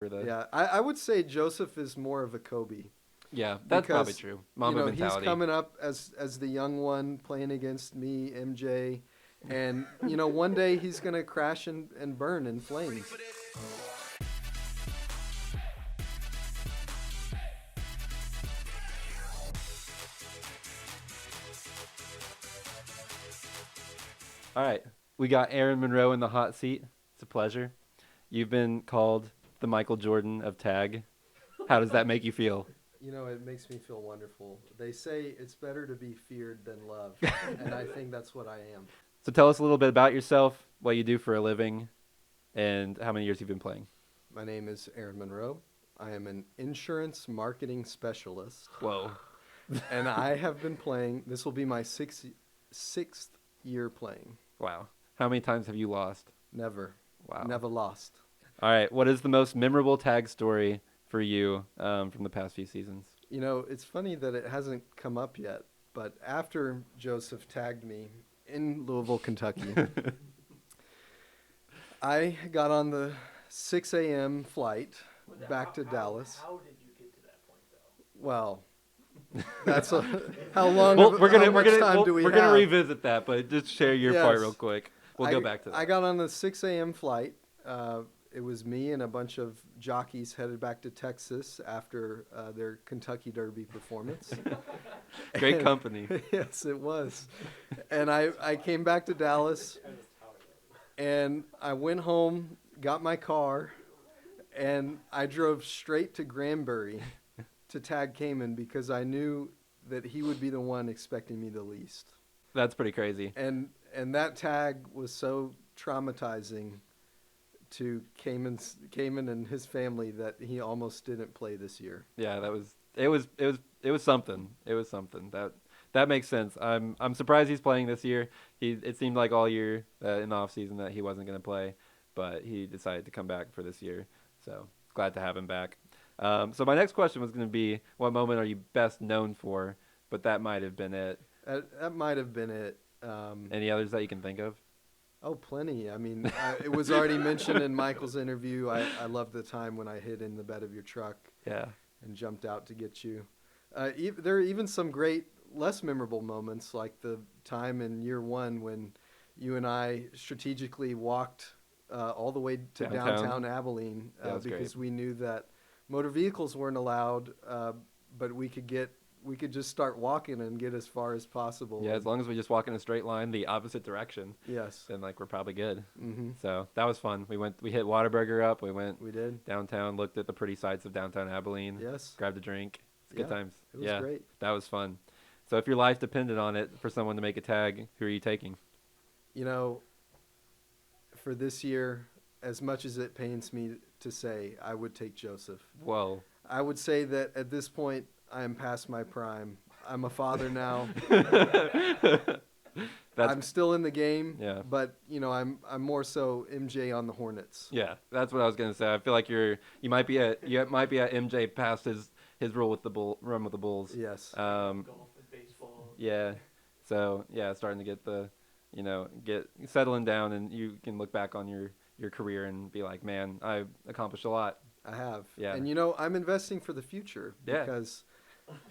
for the. Yeah, I would say Joseph is more of a Kobe. Yeah, that's probably Because, true. Mamba he's mentality. coming up as the young one playing against me, MJ, and one day he's gonna crash and burn in flames. All right, we got Aaron Monroe in the hot seat. It's a pleasure. You've been called the Michael Jordan of tag. How does that make you feel? It makes me feel wonderful. They say it's better to be feared than loved, and I think that's what I am. So tell us a little bit about yourself, what you do for a living, and how many years you've been playing. My name is Aaron Monroe. I am an insurance marketing specialist, Whoa. and I have been playing. This will be my sixth year playing. Wow. How many times have you lost? Never. Wow. Never lost. All right. What is the most memorable tag story for you from the past few seasons? It's funny that it hasn't come up yet, but after Joseph tagged me in Louisville, Kentucky, I got on the 6 a.m. flight back to Dallas. How did you get to that point, though? Well, that's how long. Well, we're gonna gonna revisit that, but just share your part Yes. real quick. We'll go back to that. I got on the 6 a.m. flight. It was me and a bunch of jockeys headed back to Texas after their Kentucky Derby performance. Great company. Yes, it was. And I came back to Dallas, and I went home, got my car, and I drove straight to Granbury to tag Cayman because I knew that he would be the one expecting me the least. That's pretty crazy. And that tag was so traumatizing to Cayman and his family that he almost didn't play this year. Yeah, it was something. It was something. That makes sense. I'm surprised he's playing this year. It seemed like all year in the off season that he wasn't going to play, but he decided to come back for this year. So glad to have him back. So my next question was going to be, what moment are you best known for? But that might have been it. That might have been it. Any others that you can think of? Oh, plenty. I mean, it was already mentioned in Michael's interview. I loved the time when I hid in the bed of your truck Yeah. and jumped out to get you. There are even some great, less memorable moments, like the time in year one when you and I strategically walked all the way to downtown Abilene because we knew that motor vehicles weren't allowed, but we could just start walking and get as far as possible. Yeah, as long as we just walk in a straight line the opposite direction. Yes. Then we're probably good. Mm-hmm. So that was fun. We hit Whataburger up. We did. Downtown, looked at the pretty sights of downtown Abilene. Yes. Grabbed a drink. It's good times. It was great. That was fun. So if your life depended on it for someone to make a tag, who are you taking? For this year, as much as it pains me to say, I would take Joseph. Whoa. I would say that at this point, I am past my prime. I'm a father now. I'm still in the game. Yeah. But I'm more so MJ on the Hornets. Yeah, that's what I was gonna say. I feel like you might be at MJ past his run with the Bulls. Yes. Golf and baseball. Yeah. So yeah, starting to get get settling down, and you can look back on your career and be like, man, I've accomplished a lot. I have. Yeah. And I'm investing for the future Yeah. because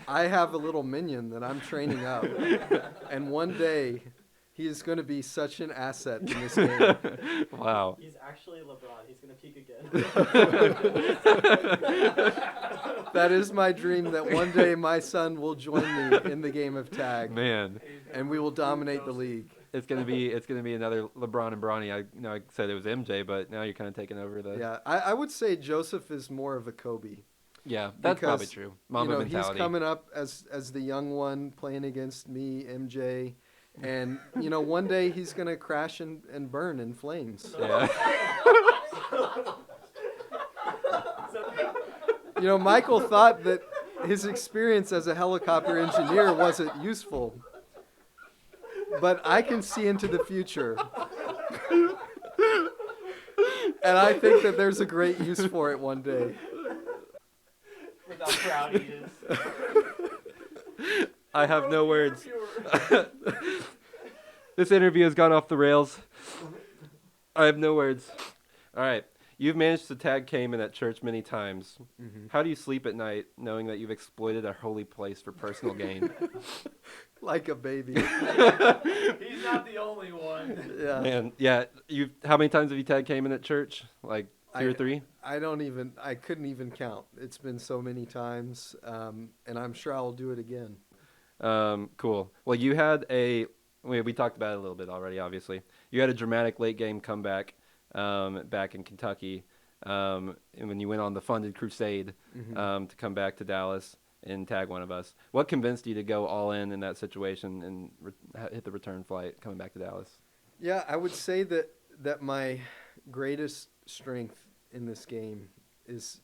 I have a little minion that I'm training up. And one day he is going to be such an asset in this game. Wow. He's actually LeBron. He's going to peak again. That is my dream, that one day my son will join me in the game of tag. Man, And we will dominate the league. it's gonna be another LeBron and Bronny. I said it was MJ, but now you're kind of taking over the. Yeah, I would say Joseph is more of a Kobe. Yeah, that's probably Because, true. Mamba mentality. He's coming up as the young one playing against me, MJ. And, one day he's going to crash and burn in flames. Yeah. Michael thought that his experience as a helicopter engineer wasn't useful. But I can see into the future. And I think that there's a great use for it one day. Without crowd he is. I have no words. This interview has gone off the rails. I have no words. All right. You've managed to tag Cayman at church many times. Mhm. How do you sleep at night knowing that you've exploited a holy place for personal gain? Like a baby. He's not the only one. Yeah. Man, yeah. How many times have you tagged Cayman at church? Like two or three? I couldn't even count. It's been so many times, and I'm sure I'll do it again. Cool. Well, you had we talked about it a little bit already, obviously. You had a dramatic late game comeback back in Kentucky and when you went on the funded crusade Mhm. to come back to Dallas and tag one of us. What convinced you to go all in that situation and hit the return flight coming back to Dallas? Yeah, I would say that my greatest strength in this game is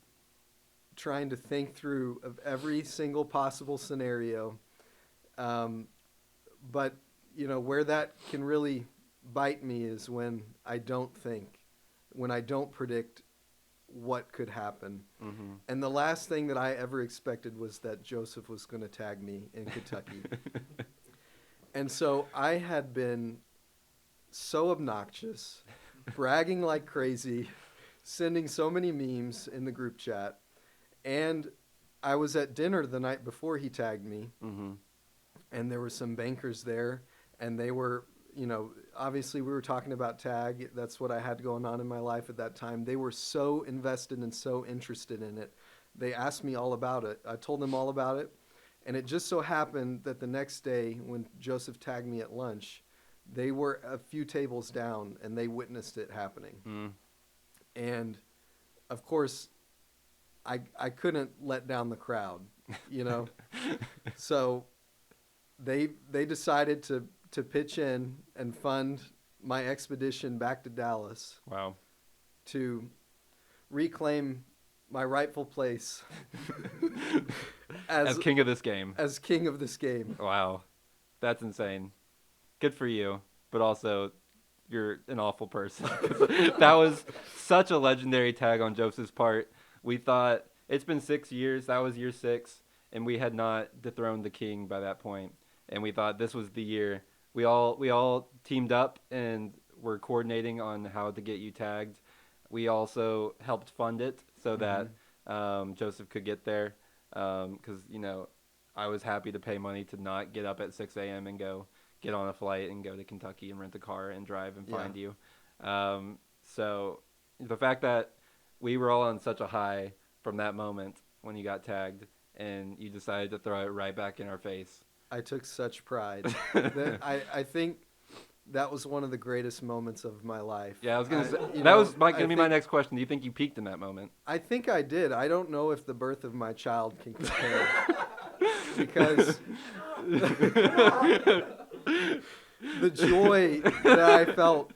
trying to think through of every single possible scenario. Um, but where that can really bite me is when I don't think, when I don't predict what could happen. Mm-hmm. And the last thing that I ever expected was that Joseph was going to tag me in Kentucky. And so I had been so obnoxious, bragging like crazy, sending so many memes in the group chat. And I was at dinner the night before he tagged me, Mm-hmm. and there were some bankers there, and they were, obviously we were talking about tag. That's what I had going on in my life at that time. They were so invested and so interested in it. They asked me all about it. I told them all about it. And it just so happened that the next day when Joseph tagged me at lunch, they were a few tables down and they witnessed it happening. Mm. And of course, I couldn't let down the crowd, So they decided to pitch in and fund my expedition back to Dallas Wow. to reclaim my rightful place As king of this game. as king of this game. Wow. That's insane. Good for you, but also you're an awful person. That was such a legendary tag on Joseph's part. We thought it's been 6 years. That was year 6, and we had not dethroned the king by that point. And we thought this was the year. We all teamed up and were coordinating on how to get you tagged. We also helped fund it so that Joseph could get there. Because I was happy to pay money to not get up at 6 a.m. and go get on a flight and go to Kentucky and rent a car and drive and find you. So the fact that we were all on such a high from that moment when you got tagged and you decided to throw it right back in our face. I took such pride. I think that was one of the greatest moments of my life. Yeah, I was gonna say you that know, was I gonna be my think- next question. Do you think you peaked in that moment? I think I did. I don't know if the birth of my child can compare. Because the joy that I felt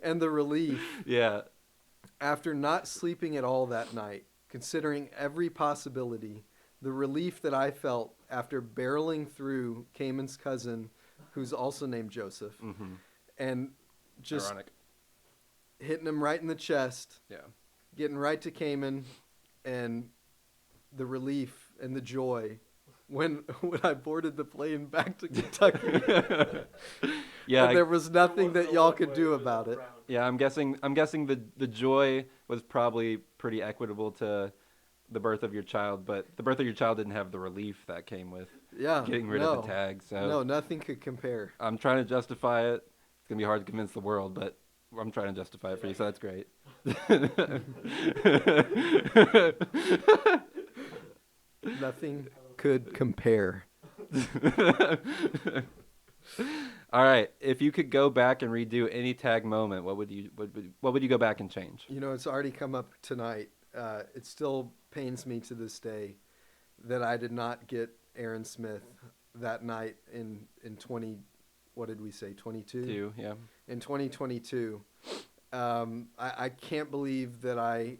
and the relief Yeah. after not sleeping at all that night, considering every possibility, the relief that I felt after barreling through Cayman's cousin, who's also named Joseph, Mm-hmm. and just Ironic. hitting him right in the chest, Yeah. getting right to Cayman, and the relief and the joy when I boarded the plane back to Kentucky. Yeah. And there was nothing that y'all could do about it. Yeah, I'm guessing the joy was probably pretty equitable to the birth of your child, but the birth of your child didn't have the relief that came with Yeah, getting rid of the tag. So no, nothing could compare. I'm trying to justify it. It's gonna be hard to convince the world, but I'm trying to justify it for you, so that's great. Nothing could compare. All right, if you could go back and redo any tag moment, what would you go back and change? It's already come up tonight. It still pains me to this day that I did not get Aaron Smith that night in what did we say, 22? Two, yeah. In 2022. I can't believe that I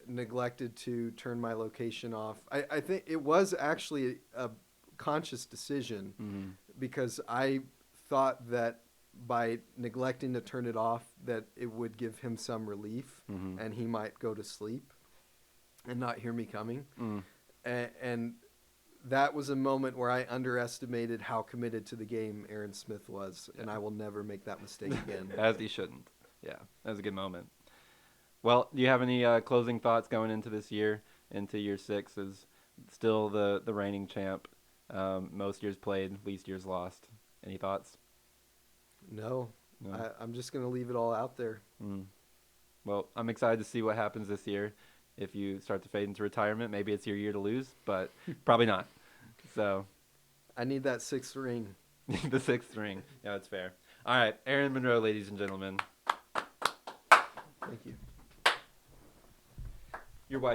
neglected to turn my location off. I think it was actually a conscious decision Mm-hmm. because I thought that by neglecting to turn it off that it would give him some relief Mm-hmm. and he might go to sleep and not hear me coming. Mm. And that was a moment where I underestimated how committed to the game Aaron Smith was, and I will never make that mistake again. As he shouldn't. Yeah, that was a good moment. Well, do you have any closing thoughts going into this year, into year 6? Is still the reigning champ. Most years played, least years lost. Any thoughts? No, No. I'm just gonna leave it all out there. Mm. Well, I'm excited to see what happens this year. If you start to fade into retirement, maybe it's your year to lose, but probably not. So, I need that 6th ring. the 6th ring. Yeah, that's fair. All right, Aaron Monroe, ladies and gentlemen. Thank you. Your wife.